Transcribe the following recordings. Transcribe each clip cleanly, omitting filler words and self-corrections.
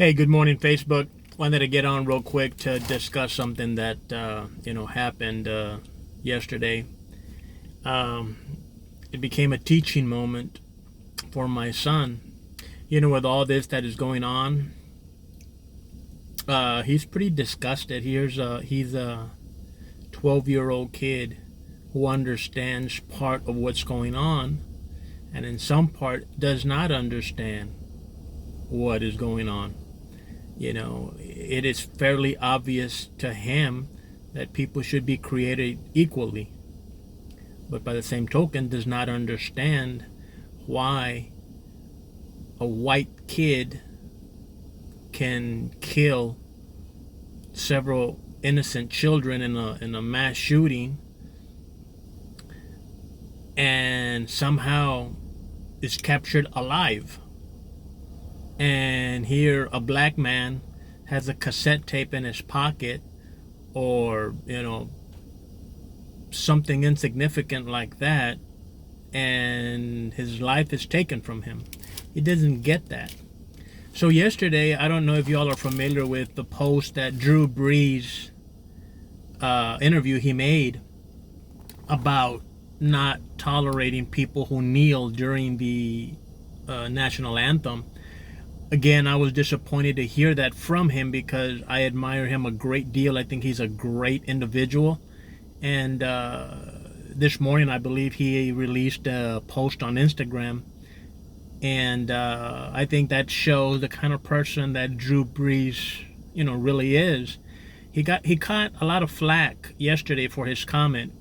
Hey, good morning, Facebook. Wanted to get on real quick to discuss something that happened yesterday. Um, it became a teaching moment for my son. With all this that is going on, he's pretty disgusted. He's a 12-year-old kid who understands part of what's going on, and in some part does not understand what is going on. It is fairly obvious to him that people should be created equally, but by the same token does not understand why a white kid can kill several innocent children in a mass shooting and somehow is captured alive. And here a black man has a cassette tape in his pocket, or something insignificant like that, and his life is taken from him. He doesn't get that. So yesterday, I don't know if y'all are familiar with the post that Drew Brees interview he made about not tolerating people who kneel during the national anthem. Again, I was disappointed to hear that from him because I admire him a great deal. I think he's a great individual. And this morning, I believe he released a post on Instagram. And I think that shows the kind of person that Drew Brees, really is. He caught a lot of flack yesterday for his comment.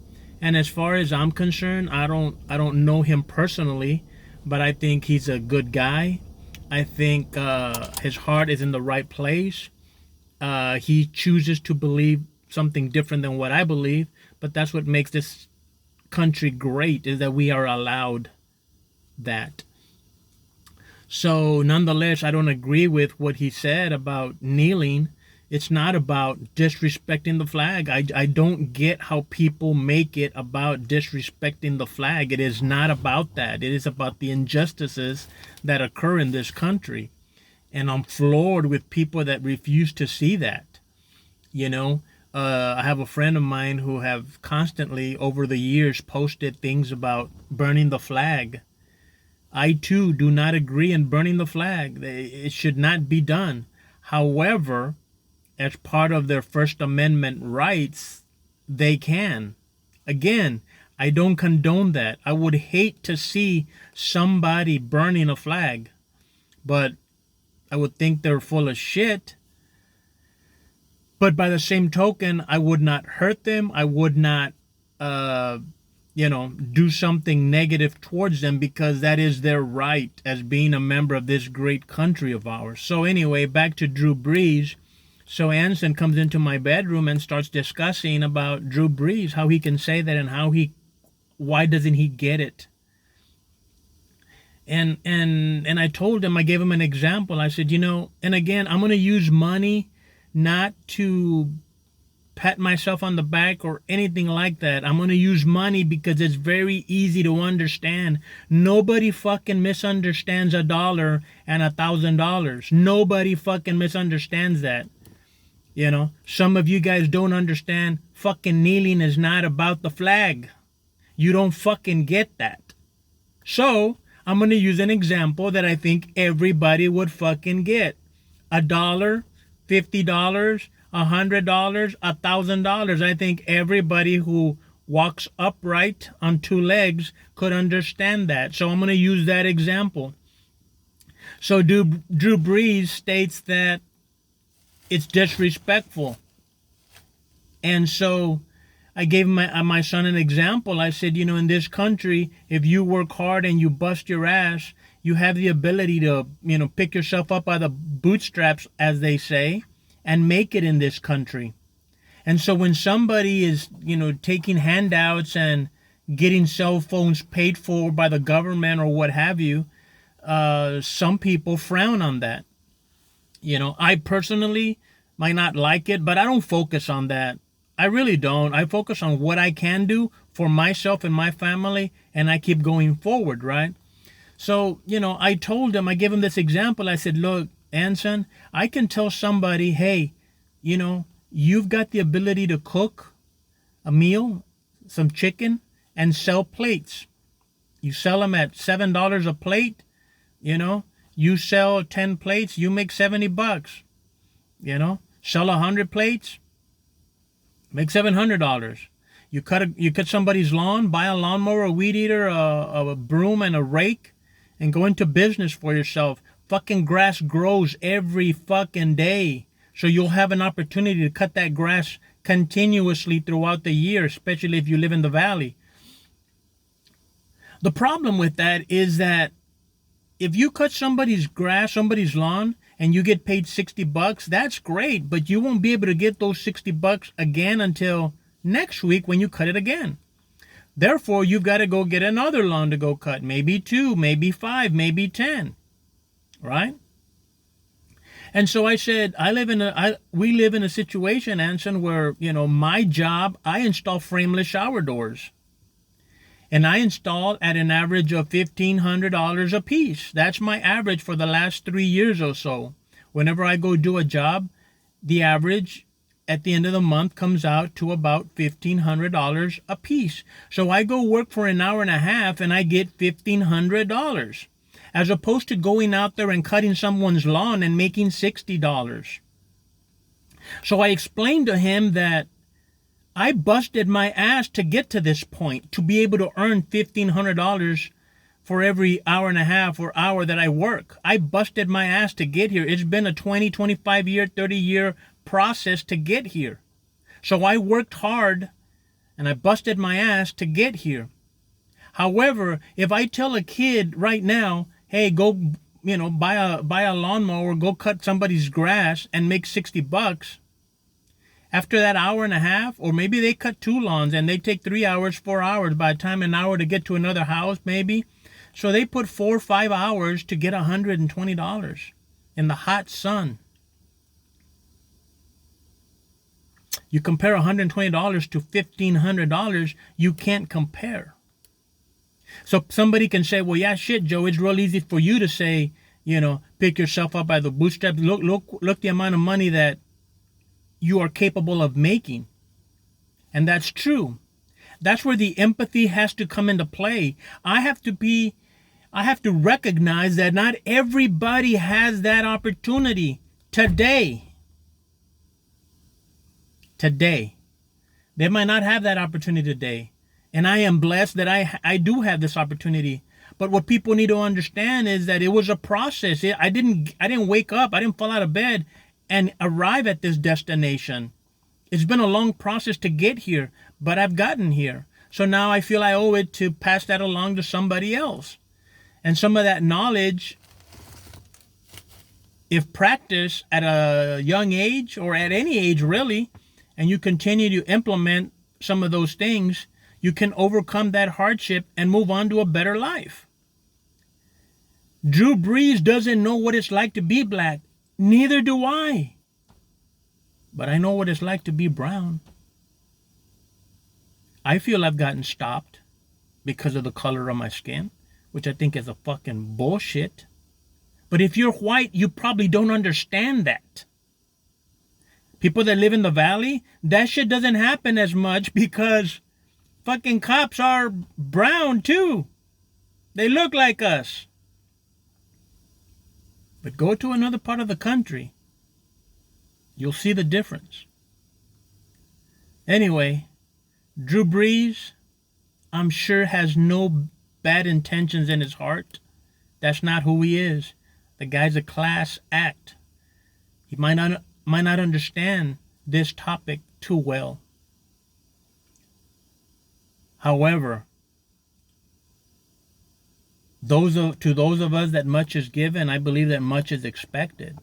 And as far as I'm concerned, I don't know him personally, but I think he's a good guy. I think his heart is in the right place. He chooses to believe something different than what I believe, but that's what makes this country great, is that we are allowed that. So nonetheless, I don't agree with what he said about kneeling. It's not about disrespecting the flag. I don't get how people make it about disrespecting the flag. It is not about that. It is about the injustices that occur in this country. And I'm floored with people that refuse to see that. I have a friend of mine who have constantly over the years posted things about burning the flag. I too do not agree in burning the flag. It should not be done. However, as part of their First Amendment rights, they can. Again, I don't condone that. I would hate to see somebody burning a flag, but I would think they're full of shit. But by the same token, I would not hurt them. I would not, do something negative towards them, because that is their right as being a member of this great country of ours. So anyway, back to Drew Brees. So Anson comes into my bedroom and starts discussing about Drew Brees, how he can say that and why doesn't he get it? And I told him, I gave him an example. I said, and again, I'm going to use money not to pat myself on the back or anything like that. I'm going to use money because it's very easy to understand. Nobody fucking misunderstands $1 and $1,000. Nobody fucking misunderstands that. Some of you guys don't understand fucking kneeling is not about the flag. You don't fucking get that. So, I'm going to use an example that I think everybody would fucking get. $1, $50, $100, $1,000. I think everybody who walks upright on two legs could understand that. So, I'm going to use that example. So, Drew Brees states that it's disrespectful. And so I gave my son an example. I said, in this country, if you work hard and you bust your ass, you have the ability to, pick yourself up by the bootstraps, as they say, and make it in this country. And so when somebody is, taking handouts and getting cell phones paid for by the government or what have you, some people frown on that. I personally might not like it, but I don't focus on that. I really don't. I focus on what I can do for myself and my family, and I keep going forward, right? So, I told him, I gave him this example. I said, look, Anson, I can tell somebody, hey, you've got the ability to cook a meal, some chicken, and sell plates. You sell them at $7 a plate, you sell 10 plates, you make $70. Sell 100 plates, make $700. You cut somebody's lawn, buy a lawnmower, a weed eater, a broom, and a rake, and go into business for yourself. Fucking grass grows every fucking day. So you'll have an opportunity to cut that grass continuously throughout the year, especially if you live in the valley. The problem with that is that if you cut somebody's grass, somebody's lawn, and you get paid $60, that's great, but you won't be able to get those $60 again until next week when you cut it again. Therefore, you've got to go get another lawn to go cut, maybe 2, maybe 5, maybe 10, right? And so I said, we live in a situation, Anson, where, my job, I install frameless shower doors. And I install at an average of $1,500 a piece. That's my average for the last 3 years or so. Whenever I go do a job, the average at the end of the month comes out to about $1,500 a piece. So I go work for an hour and a half and I get $1,500, as opposed to going out there and cutting someone's lawn and making $60. So I explained to him that I busted my ass to get to this point, to be able to earn $1,500 for every hour and a half or hour that I work. I busted my ass to get here. It's been a 20, 25 year, 30 year process to get here. So I worked hard and I busted my ass to get here. However, if I tell a kid right now, hey, go, buy a lawnmower, go cut somebody's grass and make $60, after that hour and a half, or maybe they cut 2 lawns and they take 3 hours, 4 hours, by the time an hour to get to another house, maybe. So they put 4 or 5 hours to get $120 in the hot sun. You compare $120 to $1,500, you can't compare. So somebody can say, well, yeah, shit, Joe, it's real easy for you to say, pick yourself up by the bootstraps. Look the amount of money that you are capable of making. And that's true. That's where the empathy has to come into play. I have to recognize that not everybody has that opportunity today. They might not have that opportunity today. And I am blessed that I do have this opportunity. But what people need to understand is that it was a process. I didn't wake up. I didn't fall out of bed and arrive at this destination. It's been a long process to get here, but I've gotten here. So now I feel I owe it to pass that along to somebody else. And some of that knowledge, if practiced at a young age or at any age really, and you continue to implement some of those things, you can overcome that hardship and move on to a better life. Drew Brees doesn't know what it's like to be black. Neither do I. But I know what it's like to be brown. I feel I've gotten stopped because of the color of my skin, which I think is a fucking bullshit. But if you're white, you probably don't understand that. People that live in the valley, that shit doesn't happen as much because fucking cops are brown too. They look like us. But go to another part of the country, you'll see the difference. Anyway, Drew Brees, I'm sure, has no bad intentions in his heart. That's not who he is. The guy's a class act. He might not understand this topic too well. However, to those of us that much is given, I believe that much is expected.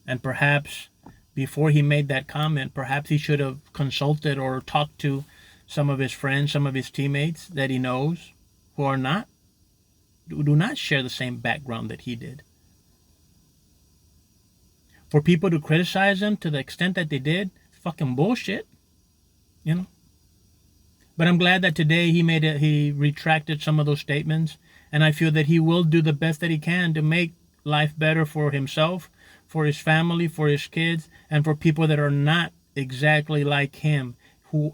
And perhaps before he made that comment, perhaps he should have consulted or talked to some of his friends, some of his teammates that he knows who do not share the same background that he did. For people to criticize him to the extent that they did, fucking bullshit, But I'm glad that today he retracted some of those statements, and I feel that he will do the best that he can to make life better for himself, for his family, for his kids, and for people that are not exactly like him, who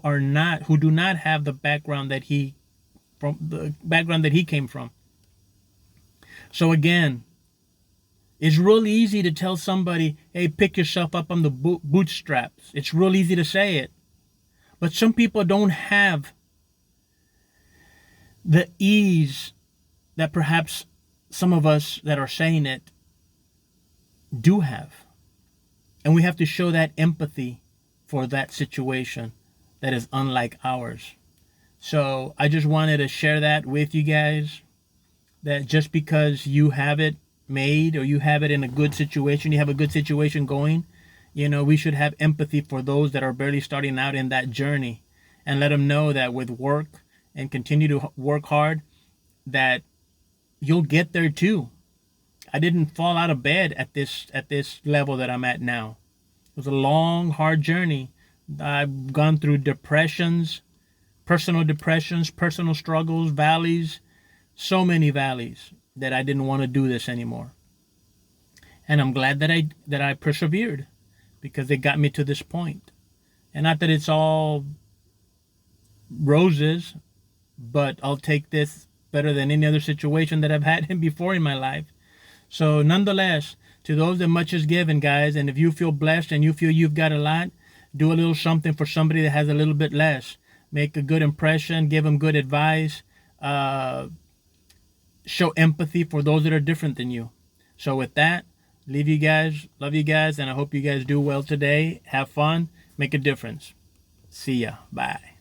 do not have the background that he came from. So again, it's real easy to tell somebody, hey, pick yourself up on the bootstraps. It's real easy to say it. But some people don't have the ease that perhaps some of us that are saying it do have. And we have to show that empathy for that situation that is unlike ours. So I just wanted to share that with you guys, that just because you have it made, or you have it in a good situation, you have a good situation going, we should have empathy for those that are barely starting out in that journey, and let them know that with work and continue to work hard, that you'll get there too. I didn't fall out of bed at this level that I'm at now. It was a long, hard journey. I've gone through depressions, personal struggles, valleys, so many valleys, that I didn't want to do this anymore. And I'm glad that I persevered, because it got me to this point. And not that it's all roses, but I'll take this better than any other situation that I've had before in my life. So nonetheless, to those that much is given, guys, and if you feel blessed and you feel you've got a lot, do a little something for somebody that has a little bit less. Make a good impression, give them good advice, show empathy for those that are different than you. So with that, leave you guys, love you guys, and I hope you guys do well today. Have fun, make a difference. See ya. Bye.